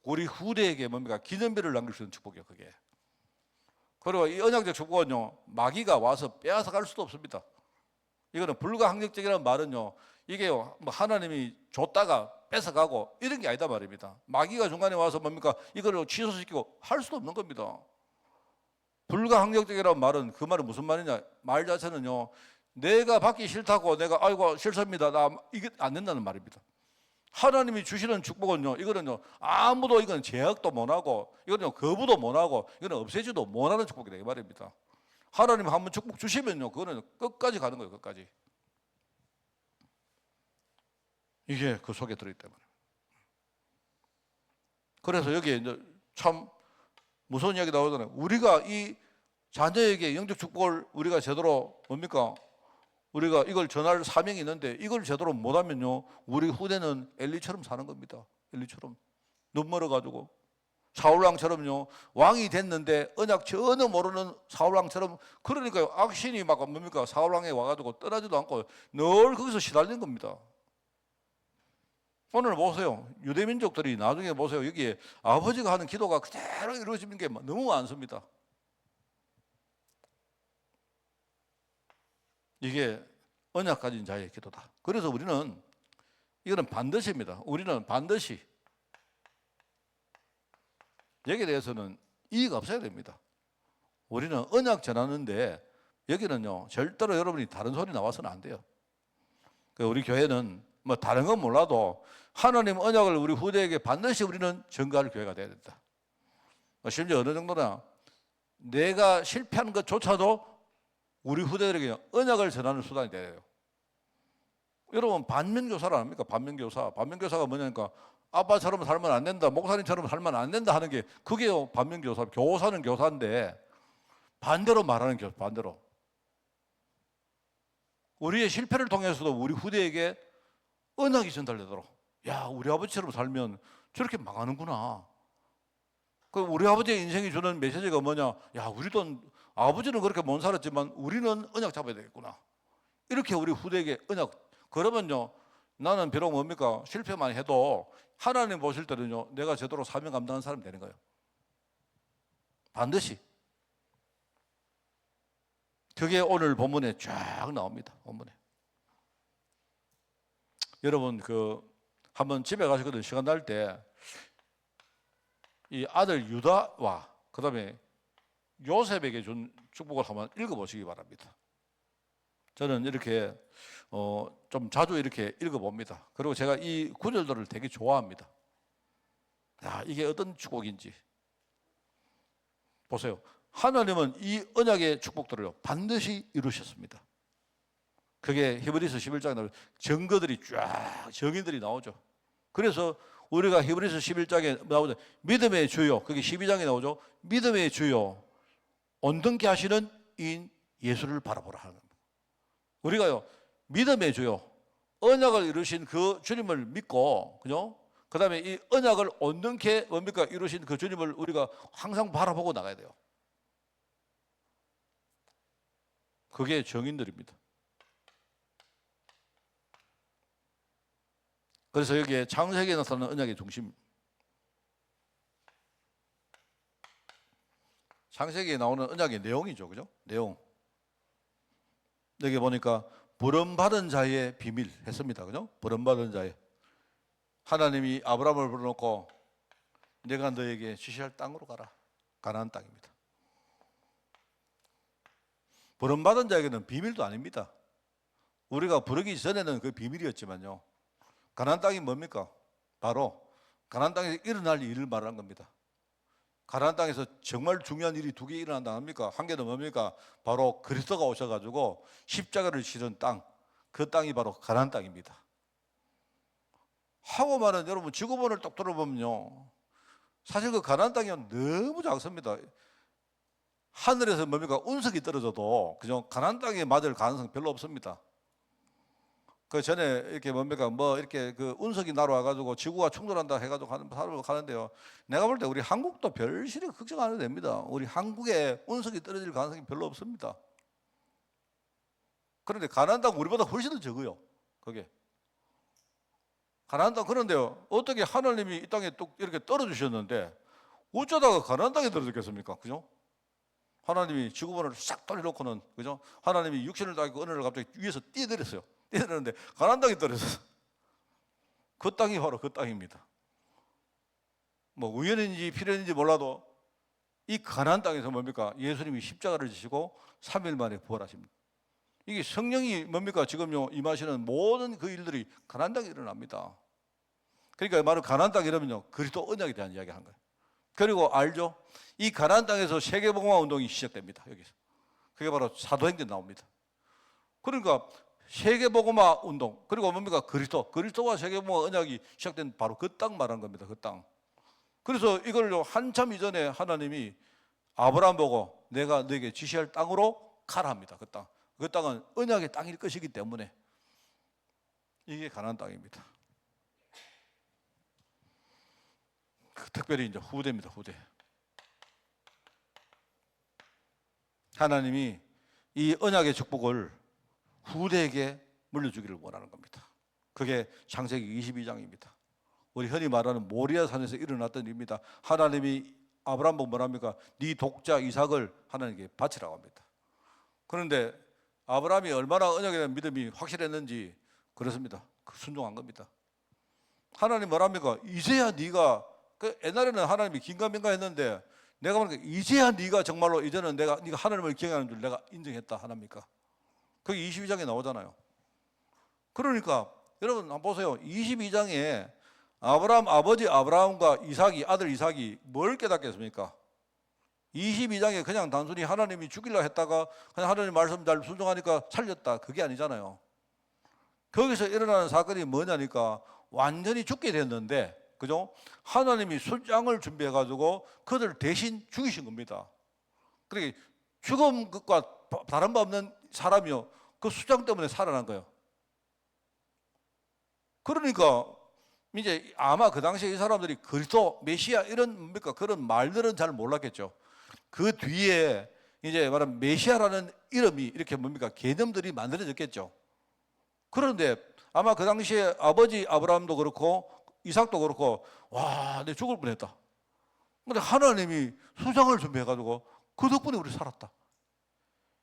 우리 후대에게 뭡니까? 기념비를 남길 수 있는 축복이에요. 그게. 그리고 이 언약적 축복은요 마귀가 와서 빼앗아 갈 수도 없습니다. 이거는 불가항력적이라는 말은요 이게요 뭐 하나님이 줬다가 뺏어가고 이런 게 아니다 말입니다. 마귀가 중간에 와서 뭡니까? 이거를 취소시키고 할 수도 없는 겁니다. 불가항력적이라는 말은 그 말은 무슨 말이냐? 말 자체는요 내가 받기 싫다고 내가 아이고 싫습니다 나 이게 안 된다는 말입니다. 하나님이 주시는 축복은요 이거는요 아무도 이건 제약도 못하고 이거는요 거부도 못하고 이거는 없애지도 못하는 축복이다 이 말입니다. 하나님 한번 축복 주시면요 그거는 끝까지 가는 거예요. 끝까지. 이게 그 속에 들어있단 말이에요. 그래서 여기에 이제 참 무서운 이야기 나오잖아요. 우리가 이 자녀에게 영적 축복을 우리가 제대로 뭡니까? 우리가 이걸 전할 사명이 있는데 이걸 제대로 못하면요 우리 후대는 엘리처럼 사는 겁니다. 엘리처럼 눈 멀어가지고 사울왕처럼요 왕이 됐는데 언약 전혀 모르는 사울왕처럼 그러니까요 악신이 막 뭡니까? 사울왕에 와가지고 떠나지도 않고 늘 거기서 시달리는 겁니다. 오늘 보세요. 유대민족들이 나중에 보세요. 여기에 아버지가 하는 기도가 그대로 이루어지는 게 너무 많습니다. 이게 언약 가진 자의 기도다. 그래서 우리는 이거는 반드시입니다. 우리는 반드시 여기에 대해서는 이의가 없어야 됩니다. 우리는 언약 전하는데 여기는요 절대로 여러분이 다른 소리 나와서는 안 돼요. 우리 교회는 뭐 다른 건 몰라도 하나님 언약을 우리 후대에게 반드시 우리는 전가할 교회가 돼야 된다. 심지어 어느 정도나 내가 실패한 것조차도 우리 후대들에게 언약을 전하는 수단이 돼요. 여러분 반면교사를 압니까? 반면교사. 반면교사가 뭐냐니까 아빠처럼 살면 안 된다, 목사님처럼 살면 안 된다 하는 게 그게요 반면교사. 교사는 교사인데 반대로 말하는 교사. 반대로. 우리의 실패를 통해서도 우리 후대에게 언약이 전달되도록 야 우리 아버지처럼 살면 저렇게 망하는구나. 그 우리 아버지의 인생이 주는 메시지가 뭐냐? 야 우리도 아버지는 그렇게 못 살았지만 우리는 언약 잡아야 되겠구나. 이렇게 우리 후대에게 언약. 그러면요 나는 비록 뭡니까? 실패만 해도 하나님 보실 때는요 내가 제대로 사명 감당한 사람이 되는 거예요. 반드시. 그게 오늘 본문에 쫙 나옵니다. 본문에. 여러분 한번 집에 가시거든 시간 날 때 이 아들 유다와 그다음에 요셉에게 준 축복을 한번 읽어보시기 바랍니다. 저는 이렇게 좀 자주 이렇게 읽어봅니다. 그리고 제가 이 구절들을 되게 좋아합니다. 야 이게 어떤 축복인지 보세요. 하나님은 이 언약의 축복들을 반드시 이루셨습니다. 그게 히브리서 11장에 나오는 증거들이 쫙 정의들이 나오죠. 그래서 우리가 히브리서 11장에 나오죠. 믿음의 주요, 그게 12장에 나오죠. 믿음의 주요, 온전케 하시는 인 예수를 바라보라 하는 겁니다. 우리가요 믿음의 주요, 언약을 이루신 그 주님을 믿고, 그죠? 그 다음에 이 언약을 온전케 뭡니까? 이루신 그 주님을 우리가 항상 바라보고 나가야 돼요. 그게 정인들입니다. 그래서 여기에 창세기에 나타나는 언약의 중심. 창세기에 나오는 언약의 내용이죠. 그죠? 내용. 여기 보니까 부름받은 자의 비밀 했습니다. 그죠? 부름받은 자의. 하나님이 아브라함을 불러놓고 내가 너에게 지시할 땅으로 가라. 가나안 땅입니다. 부름받은 자에게는 비밀도 아닙니다. 우리가 부르기 전에는 그 비밀이었지만요. 가나안 땅이 뭡니까? 바로 가나안 땅에서 일어날 일을 말하는 겁니다. 가나안 땅에서 정말 중요한 일이 두 개 일어난다 합니까? 한 개는 뭡니까? 바로 그리스도가 오셔가지고 십자가를 치른 땅, 그 땅이 바로 가나안 땅입니다. 하고 말은 여러분 지구본을 딱 들어보면요, 사실 그 가나안 땅이 너무 작습니다. 하늘에서 뭡니까? 운석이 떨어져도 그죠? 가나안 땅에 맞을 가능성 별로 없습니다. 그 전에 이렇게 뭡니까? 뭐 이렇게 그 운석이 날아와가지고 지구가 충돌한다 해가지고 가는데요. 내가 볼 때 우리 한국도 별실에 걱정 안 해도 됩니다. 우리 한국에 운석이 떨어질 가능성이 별로 없습니다. 그런데 가나안 땅 우리보다 훨씬 더 적어요. 그게. 가나안 땅 그런데요. 어떻게 하나님이 이 땅에 또 이렇게 떨어주셨는데 어쩌다가 가나안 땅에 떨어졌겠습니까? 그죠? 하나님이 지구본을 싹 돌려놓고는 그죠? 하나님이 육신을 따고 어느 날 갑자기 위에서 뛰어내렸어요. 뛰어내렸는데 가나안 땅에 떨어졌어요. 그 땅이 바로 그 땅입니다. 뭐 우연인지 필연인지 몰라도 이 가나안 땅에서 뭡니까? 예수님이 십자가를 지시고 3일 만에 부활하십니다. 이게 성령이 뭡니까? 지금요 임하시는 모든 그 일들이 가나안 땅에 일어납니다. 그러니까 바로 가나안 땅 이러면요 그리스도 언약에 대한 이야기 한 거예요. 그리고 알죠? 이 가나안 땅에서 세계복음화 운동이 시작됩니다. 여기서 그게 바로 사도행전 나옵니다. 그러니까 세계복음화 운동 그리고 뭡니까? 그리스도와 세계복음화 언약이 시작된 바로 그 땅 말하는 겁니다. 그 땅. 그래서 이걸요 한참 이전에 하나님이 아브라함 보고 내가 너에게 지시할 땅으로 가라 합니다. 그 땅. 그 땅은 언약의 땅일 것이기 때문에 이게 가나안 땅입니다. 특별히 이제 후대입니다. 후대. 하나님이 이 언약의 축복을 후대에게 물려주기를 원하는 겁니다. 그게 창세기 22장입니다. 우리 흔히 말하는 모리아 산에서 일어났던 일입니다. 하나님이 아브라함 보고 뭐랍니까? 네 독자 이삭을 하나님께 바치라고 합니다. 그런데 아브라함이 얼마나 언약에 대한 믿음이 확실했는지 그렇습니다. 순종한 겁니다. 하나님 뭐랍니까? 이제야 네가 그 옛날에는 하나님이 긴가민가 했는데 내가 보니까 이제야 네가 정말로 이제는 네가 하나님을 기억하는 줄 내가 인정했다 하나입니까? 그게 22장에 나오잖아요. 그러니까 여러분 한번 보세요. 22장에 아브라함 아버지 아브라함과 이삭이 아들 이삭이 뭘 깨닫겠습니까? 22장에 그냥 단순히 하나님이 죽이려 했다가 그냥 하나님 말씀 잘 순종하니까 살렸다 그게 아니잖아요. 거기서 일어나는 사건이 뭐냐니까 완전히 죽게 됐는데 그죠? 하나님이 술장을 준비해 가지고 그들 대신 죽이신 겁니다. 그러니까 죽음과 다른 바 없는 사람이요 그 술장 때문에 살아난 거예요. 그러니까 이제 아마 그 당시에 이 사람들이 그리스도 메시아 이런 뭡니까 그런 말들은 잘 몰랐겠죠. 그 뒤에 이제 말하면 메시아라는 이름이 이렇게 뭡니까 개념들이 만들어졌겠죠. 그런데 아마 그 당시에 아버지 아브라함도 그렇고 이삭도 그렇고 와, 내 죽을 뻔했다. 근데 하나님이 수장을 준비해가지고 그 덕분에 우리 살았다.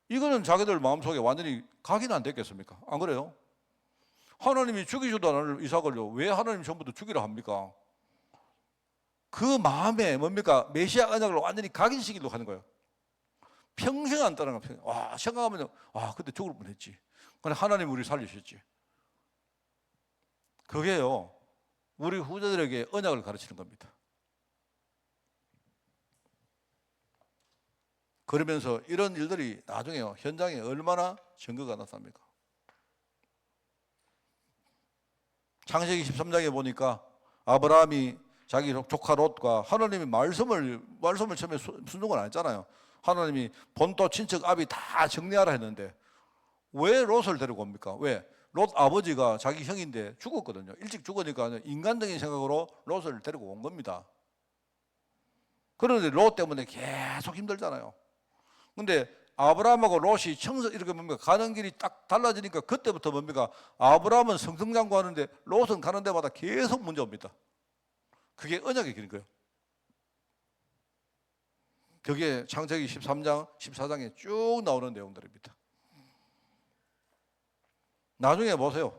이거는 자기들 마음속에 완전히 각인 안 됐겠습니까? 안 그래요? 하나님이 죽이지도 않을 이삭을요 왜 하나님 전부터 죽이라 합니까? 그 마음에 뭡니까 메시아 언약을 완전히 각인시키려고 하는 거예요. 평생 안 따라가. 와, 생각하면 그때 죽을 뻔했지. 근데 하나님 우리 살리셨지. 그게요 우리 후대들에게 언약을 가르치는 겁니다. 그러면서 이런 일들이 나중에 현장에 얼마나 증거가 나타납니까? 창세기 13장에 보니까 아브라함이 자기 조카 롯과 하나님이 말씀을 처음에 순종을 안 했잖아요. 하나님이 본토 친척 아비 다 정리하라 했는데 왜 롯을 데리고 옵니까? 왜? 롯 아버지가 자기 형인데 죽었거든요. 일찍 죽으니까 인간적인 생각으로 롯을 데리고 온 겁니다. 그런데 롯 때문에 계속 힘들잖아요. 근데 아브라함하고 롯이 이렇게 뭡니까 가는 길이 딱 달라지니까 그때부터 뭡니까 아브라함은 승승장구하는데 롯은 가는 데마다 계속 문제 옵니다. 그게 언약의 길인 거예요. 그게 창세기 13장, 14장에 쭉 나오는 내용들입니다. 나중에 보세요.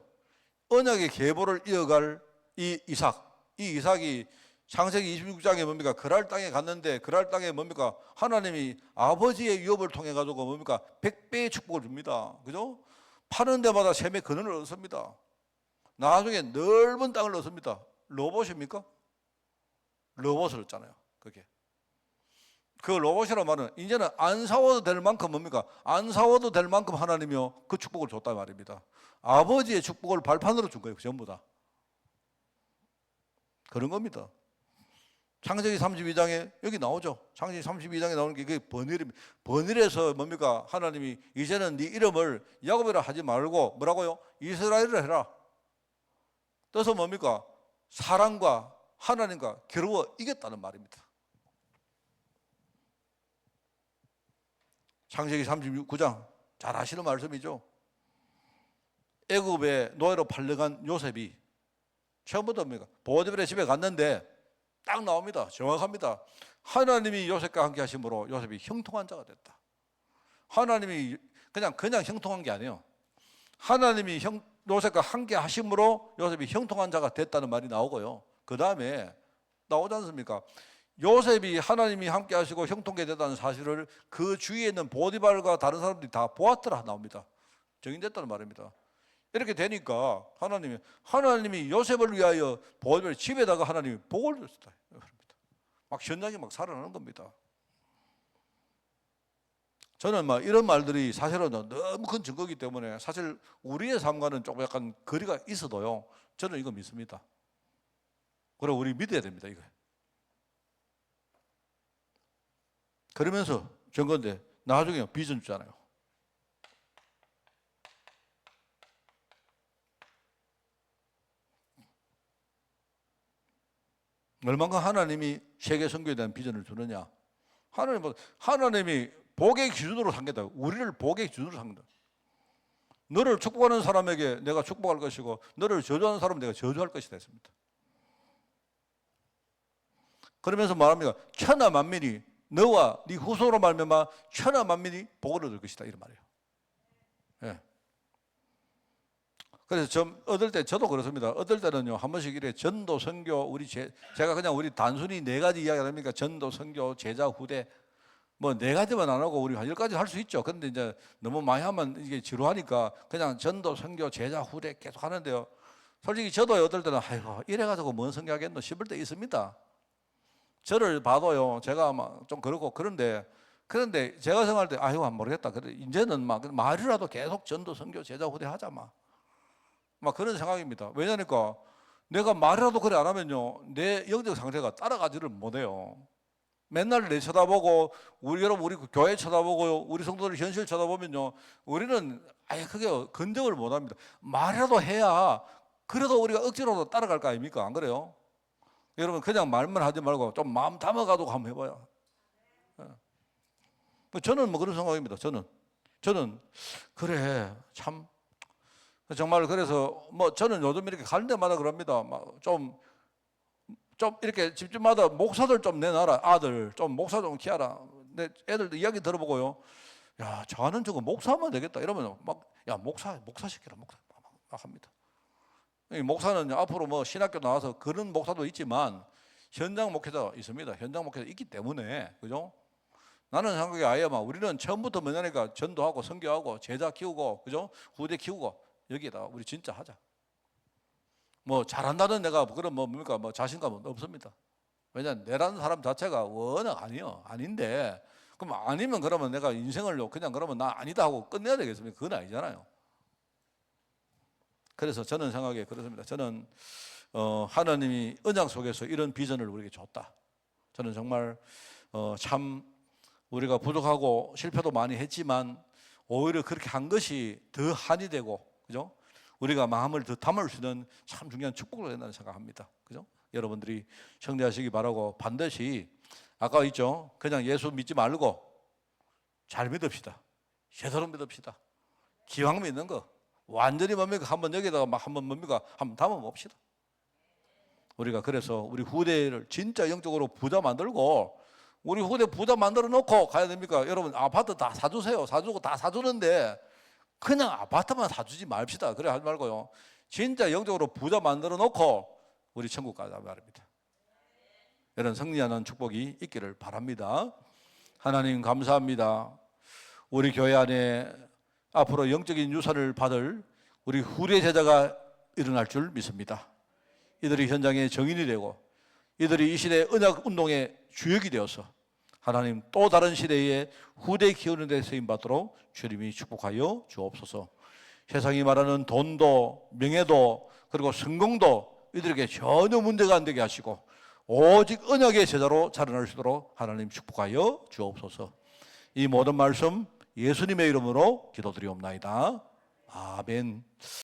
언약의 계보를 이어갈 이 이삭이 창세기 26장에 뭡니까? 그랄 땅에 갔는데 그랄 땅에 뭡니까? 하나님이 아버지의 유업을 통해 가지고 뭡니까? 100배의 축복을 줍니다. 그죠? 파는 데마다 셈의 근원을 얻습니다. 나중에 넓은 땅을 얻습니다. 로봇입니까? 로봇을 얻잖아요. 그게. 그 로봇이란 말은 이제는 안 싸워도 될 만큼 뭡니까? 안 싸워도 될 만큼 하나님이요 그 축복을 줬단 말입니다. 아버지의 축복을 발판으로 준 거예요. 전부 다. 그런 겁니다. 창세기 32장에 여기 나오죠. 창세기 32장에 나오는 게 번일입니다. 번일에서 뭡니까? 하나님이 이제는 네 이름을 야곱이라 하지 말고 뭐라고요? 이스라엘이라 해라. 뜻은 뭡니까? 사랑과 하나님과 겨루어 이겼다는 말입니다. 창세기 39장 잘 아시는 말씀이죠. 애굽의 노예로 팔려간 요셉이 처음부터 뭡니까? 보디발의 집에 갔는데 딱 나옵니다. 정확합니다. 하나님이 요셉과 함께 하심으로 요셉이 형통한 자가 됐다. 하나님이 그냥 형통한 게 아니에요. 하나님이 요셉과 함께 하심으로 요셉이 형통한 자가 됐다는 말이 나오고요. 그 다음에 나오지 않습니까? 요셉이 하나님이 함께 하시고 형통하게 됐다는 사실을 그 주위에 있는 보디발과 다른 사람들이 다 보았더라 나옵니다. 증인됐다는 말입니다. 이렇게 되니까 하나님이 요셉을 위하여 보디발 집에다가 하나님이 복을 줬다. 막 현장이 막 살아나는 겁니다. 저는 막 이런 말들이 사실은 너무 큰 증거이기 때문에 사실 우리의 삶과는 조금 약간 거리가 있어도요. 저는 이거 믿습니다. 그리고 우리 믿어야 됩니다. 이거. 그러면서 증거인데 나중에 비전 주잖아요. 얼마나 하나님이 세계 선교에 대한 비전을 주느냐. 하나님이 복의 기준으로 삼겠다. 우리를 복의 기준으로 삼는다. 너를 축복하는 사람에게 내가 축복할 것이고 너를 저주하는 사람은 내가 저주할 것이다 했습니다. 그러면서 말합니다. 천하 만민이 너와 네 후손으로 말미암아 천하 만민이 복을 얻을 것이다 이런 말이에요. 예. 그래서 얻을 때 저도 그렇습니다. 얻을 때는요 한 번씩 이래 전도, 선교, 제가 그냥 우리 단순히 4가지 이야기 합니까? 전도, 선교, 제자, 후대 뭐 4가지만 안 하고 우리 한 10가지 할 수 있죠. 그런데 이제 너무 많이 하면 이게 지루하니까 그냥 전도, 선교, 제자, 후대 계속 하는데요. 솔직히 저도 얻을 때는 아이고 이래가지고 뭔 선교하겠노 싶을 때 있습니다. 저를 봐도요 제가 막 좀 그렇고 그런데 제가 생각할 때 아이고 모르겠다. 그래 이제는 막 말이라도 계속 전도, 선교, 제자, 후대 하자 막 그런 생각입니다. 왜냐니까 내가 말이라도 그래 안 하면요 내 영적 상태가 따라가지를 못해요. 맨날 내 쳐다보고 여러분 우리 교회 쳐다보고 우리 성도들 현실 쳐다보면요 우리는 아예 크게 근정을 못합니다. 말이라도 해야 그래도 우리가 억지로도 따라갈 거 아닙니까? 안 그래요? 여러분 그냥 말만 하지 말고 좀 마음 담아가지고 한번 해봐요. 저는 뭐 그런 생각입니다. 저는 그래 참 정말 그래서 뭐 저는 요즘 이렇게 가는 데마다 그럽니다. 좀 이렇게 집집마다 목사들 좀 내놔라. 아들 좀 목사 좀 키워라. 내 애들도 이야기 들어보고요. 야, 저는 저거 목사하면 되겠다. 이러면 야 목사 시켜라. 목사 막 합니다. 이 목사는 앞으로 뭐 신학교 나와서 그런 목사도 있지만 현장 목회자 있습니다. 현장 목회자 있기 때문에 그죠? 나는 생각에 아예 우리는 처음부터 뭐냐니까 전도하고 선교하고 제자 키우고 그죠? 후대 키우고 여기에다 우리 진짜 하자. 뭐 잘한다는 내가 그런 뭡니까 자신감은 없습니다. 왜냐 내라는 사람 자체가 워낙 아닌데 그럼 아니면 그러면 내가 인생을 그냥 그러면 나 아니다 하고 끝내야 되겠습니까? 그건 아니잖아요. 그래서 저는 생각에 그렇습니다. 저는 하나님이 언약 속에서 이런 비전을 우리에게 줬다. 저는 정말 참 우리가 부족하고 실패도 많이 했지만 오히려 그렇게 한 것이 더 한이 되고 그죠? 우리가 마음을 더 담을 수 있는 참 중요한 축복으로 된다는 생각합니다. 그죠? 여러분들이 청대하시기 바라고 반드시 아까 있죠? 그냥 예수 믿지 말고 잘 믿읍시다. 제대로 믿읍시다. 기왕 믿는 거 완전히 뭡니까? 한번 여기다가 한번 뭡니까? 한번 담아봅시다. 우리가 그래서 우리 후대를 진짜 영적으로 부자 만들고 우리 후대 부자 만들어 놓고 가야 됩니까? 여러분 아파트 다 사주세요. 사주고 다 사주는데 그냥 아파트만 사주지 맙시다. 그래 하지 말고요. 진짜 영적으로 부자 만들어 놓고 우리 천국 가자 말입니다. 이런 승리하는 축복이 있기를 바랍니다. 하나님 감사합니다. 우리 교회 안에 앞으로 영적인 유산을 받을 우리 후대 제자가 일어날 줄 믿습니다. 이들이 현장의 정인이 되고 이들이 이 시대의 언약 운동의 주역이 되어서 하나님 또 다른 시대의 후대 키우는 데 쓰임받도록 주님이 축복하여 주옵소서. 세상이 말하는 돈도 명예도 그리고 성공도 이들에게 전혀 문제가 안 되게 하시고 오직 언약의 제자로 자라날 수 있도록 하나님 축복하여 주옵소서. 이 모든 말씀 예수님의 이름으로 기도드리옵나이다. 아멘.